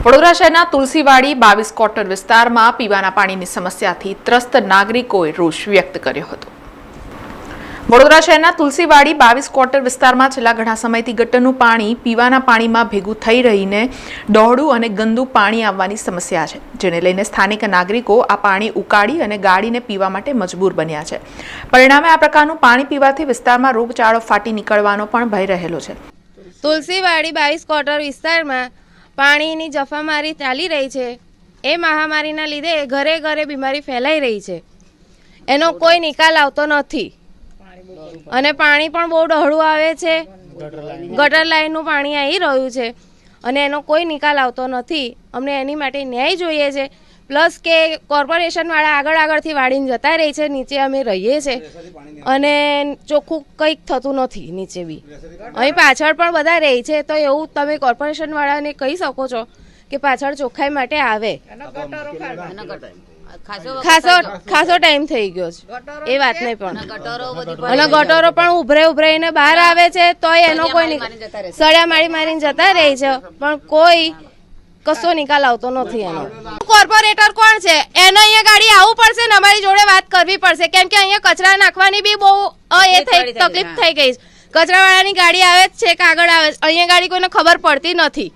વડોદરા શહેરના તુલસીવાડી 22 ક્વાર્ટર વિસ્તારમાં પીવાના પાણીની સમસ્યાથી ત્રસ્ત નાગરિકોએ રોષ વ્યક્ત કર્યો હતો। વડોદરા શહેરના તુલસીવાડી 22 ક્વાર્ટર વિસ્તારમાં છેલ્લા ઘણા સમયથી ગટરનું પાણી પીવાના પાણીમાં ભેગું થઈ રહીને દોહળું અને ગંદુ પાણી આવવાની સમસ્યા છે, જેને લઈને સ્થાનિક નાગરિકો આ પાણી ઉકાળી અને ગાળીને પીવા માટે મજબૂર બન્યા છે। પરિણામે આ પ્રકારનું પાણી પીવાથી વિસ્તારમાં રોગચાળો ફાટી નીકળવાનો પણ ભય રહેલો છે। તુલસીવાડી 22 ક્વાર્ટર વિસ્તારમાં પાણીની જફામારી ચાલી રહી છે। એ મહામારીના લીધે ઘરે ઘરે બીમારી ફેલાઈ રહી છે, એનો કોઈ નિકાલ આવતો નથી અને પાણી પણ બહુ ડહોળું આવે છે। ગટર લાઈનનું પાણી આવી રહ્યું છે અને એનો કોઈ નિકાલ આવતો નથી। અમને એની માટે ન્યાય જોઈએ છે, પ્લસ કે કોર્પોરેશનવાળા આગળથી વાળીને જતા રહે છે। નીચે અમે રહીએ છીએ અને ચોખ્ખું કંઈક થતું નથી। નીચે બી અહીં પાછળ પણ બધા રહે છે, તો એવું તમે કોર્પોરેશનવાળાને કહી શકો છો કે પાછળ ચોખ્ખાઈ માટે આવે। ખાસો ટાઈમ થઈ ગયો છે એ વાતને પણ, અને ગટરો પણ ઉભરાઈને બહાર આવે છે, તો એનો કોઈ સળિયા મારીને જતા રહે છે, પણ કોઈ કશો નિકાલ આવતો નથી એનો। કોર્પોરેટર કોણ છે? એને અહીંયા ગાડી આવવું પડશે ને અમારી જોડે વાત કરવી પડશે, કેમ કે અહીંયા કચરા નાખવાની બી બહુ તકલીફ થઈ ગઈ છે। કચરાવાળાની ગાડી આવે જ છે, કાગળ આવે છે, અહીંયા ગાડી કોઈને ખબર પડતી નથી।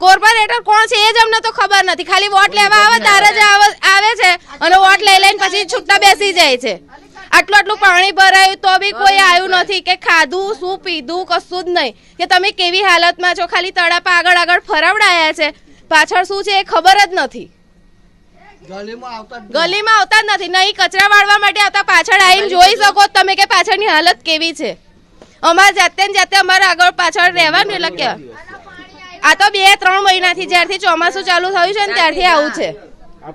કોર્પોરેટર કોણ છે એ જ અમને તો ખબર નથી, ખાલી વોટ લેવા આવે ત્યારે જ આવે છે અને વોટ લઈને પછી છૂટા બેસી જાય છે। આટલું પાણી ભરાયું તો બી કોઈ આવ્યું નથી કે ખાધું શું પીધું કશું જ નહીં, કે તમે કેવી હાલતમાં છો। ખાલી તળાપા આગળ ફરાવડાયા છે, પાછળ શું છે એ ખબર જ નથી। ગલીમાં આવતા જ નથી, નહીં કચરા વાળવા માટે આવતા, પાછળ આવીને જોઈ શકો તમે કે પાછળની હાલત કેવી છે। અમારે જાતે અમારે આગળ પાછળ રહેવાનું, એટલે કે આ તો 2-3 મહિનાથી જ્યારથી ચોમાસું ચાલુ થયું છે ને ત્યારથી આવું છે। આ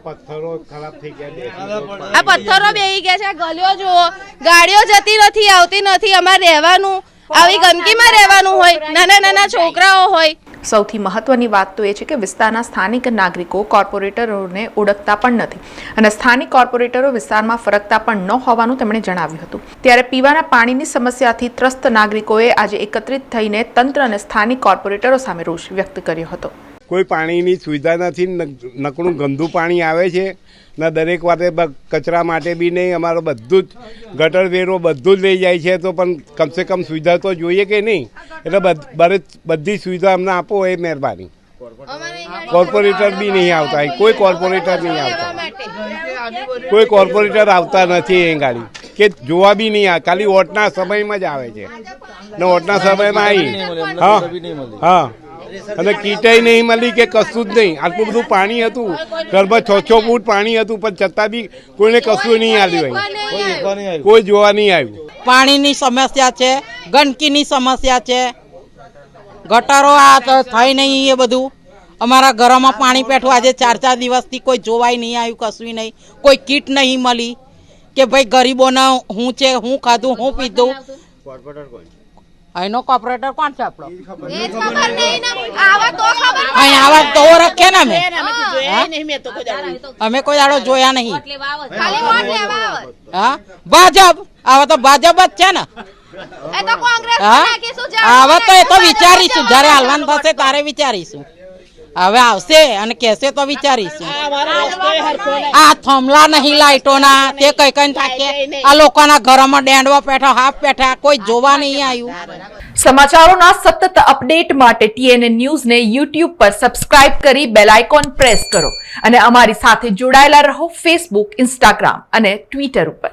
પથ્થરો બેહી ગયા છે, ગલીઓ જુઓ, ગાડીઓ જતી નથી, આવતી નથી। અમારે રહેવાનું આવી ગંદકીમાં રહેવાનું હોય, નાના છોકરાઓ હોય। સૌથી મહત્વની વાત તો એ છે કે વિસ્તારના સ્થાનિક નાગરિકો કોર્પોરેટરોને ઓળખતા પણ નથી અને સ્થાનિક કોર્પોરેટરો વિસ્તારમાં ફરકતા પણ ન હોવાનું તેમણે જણાવ્યું હતું। ત્યારે પીવાના પાણીની સમસ્યાથી ત્રસ્ત નાગરિકોએ આજે એકત્રિત થઈને તંત્ર અને સ્થાનિક કોર્પોરેટરો સામે રોષ વ્યક્ત કર્યો હતો। કોઈ પાણીની સુવિધા નથી, નકરું ગંદુ પાણી આવે છે ને દરેક વાતે કચરા માટે બી નહીં, અમારો બધું જ ગટર વેરો બધું જ લઈ જાય છે, તો પણ કમસે કમ સુવિધા તો જોઈએ કે નહીં? એટલે બધી સુવિધા અમને આપો એ મહેરબાની। કોર્પોરેટર બી નહીં આવતા, કોઈ કોર્પોરેટર નહીં આવતા, કોઈ કોર્પોરેટર આવતા નથી એ ગાડી, કે જોવા બી નહીં આવે, ખાલી વોટના સમયમાં જ આવે છે ને વોટના સમયમાં આવી હા અને કીટય નહીં મળી કે કશું જ નહીં। આટલું બધું પાણી હતું, ઘરમાં 6 ફૂટ પાણી હતું, પણ છતાં બી કોઈને કશું નહીં આવ્યું, કોઈ જોવા નહીં આવ્યું। પાણીની સમસ્યા છે, ગંદકીની સમસ્યા છે, ગટરો આ થઈ નહીં, એ બધું અમારા ઘરોમાં પાણી પેઠું આજે 4 દિવસથી કોઈ જોવાય નહીં આવ્યું, કશું નહીં, કોઈ કીટ નહીં મળી કે ભાઈ ગરીબોને શું છે, શું ખાધું, શું પીધું। અહીંનો કોર્પોરેટર કોણ છે આપણો? અહીં આવા તો રખે ને અમે કોઈ દાડો જોયા નહીં। હા, ભાજપ આવા તો ભાજપ જ છે ને। આવા તો એ તો વિચારીશું, જયારે હાલવાનું થશે ત્યારે વિચારીશું। હવે આવશે અને કહેશે તો વિચારીશું। આ થમલા નહીં લાઈટોના, તે કઈ થાકે, આ લોકોના ઘરોમાં ડેન્ડવા પેઠા, હાફ પેઠા, કોઈ જોવા નહીં આવ્યું। સમાચારોના સતત અપડેટ માટે TNN ન્યૂઝને YouTube પર સબસ્ક્રાઇબ કરી બેલ આઇકોન પ્રેસ કરો અને અમારી સાથે જોડાયેલા રહો Facebook, Instagram અને Twitter ઉપર।